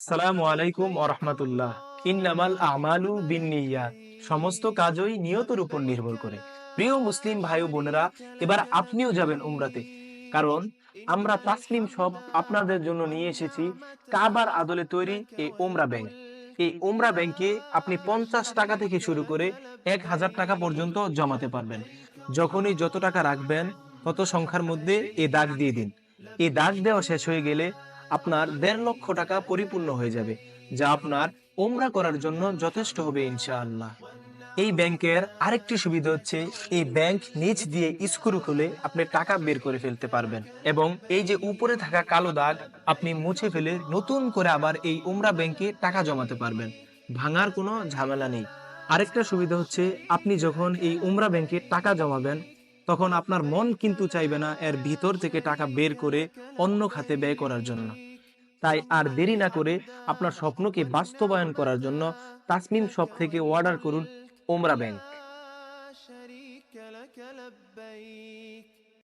আসসালামু আলাইকুম ওয়া রাহমাতুল্লাহ। ইন্নামাল আমালু বিন্নিয়াত। সমস্ত কাজই নিয়তের উপর নির্ভর করে। প্রিয় মুসলিম ভাই ও বোনেরা, এবার আপনিও যাবেন উমরাতে। কারণ আমরা তাসনিম সব আপনাদের জন্য নিয়ে এসেছি কাবার আদলে তৈরি এই উমরা ব্যাংক। এই উমরা ব্যাংকে আপনি 50 টাকা থেকে শুরু করে 1000 টাকা পর্যন্ত জমাতে পারবেন। যখনই যত টাকা রাখবেন তত সংখ্যার মধ্যে এই দাগ দিয়ে দিন। এই দাগ দেওয়া শেষ হয়ে গেলে আপনার 1.5 লক্ষ টাকা পরিপূর্ণ হয়ে যাবে, যা আপনার ওমরা করার জন্য যথেষ্ট হবে ইনশাআল্লাহ। এই ব্যাংকের আরেকটি সুবিধা হচ্ছে, এই ব্যাংক নিচ দিয়ে স্ক্রু খুলে আপনি টাকা বের করে ফেলতে পারবেন এবং এই যে উপরে থাকা কালো দাগ আপনি মুছে ফেলে নতুন করে আবার এই উমরা ব্যাংকে টাকা জমাতে পারবেন। ভাঙার কোনো ঝামেলা নেই। আরেকটা সুবিধা হচ্ছে, আপনি যখন এই উমরা ব্যাংকে টাকা জমাবেন তখন আপনার মন কিন্তু চাইবে না এর ভিতর থেকে টাকা বের করে অন্য খাতে ব্যয় করার জন্য। তাই আর দেরি না করে আপনার স্বপ্নকে বাস্তবায়ন করার জন্য তাসমিম শপ থেকে অর্ডার করুন উমরা ব্যাংক।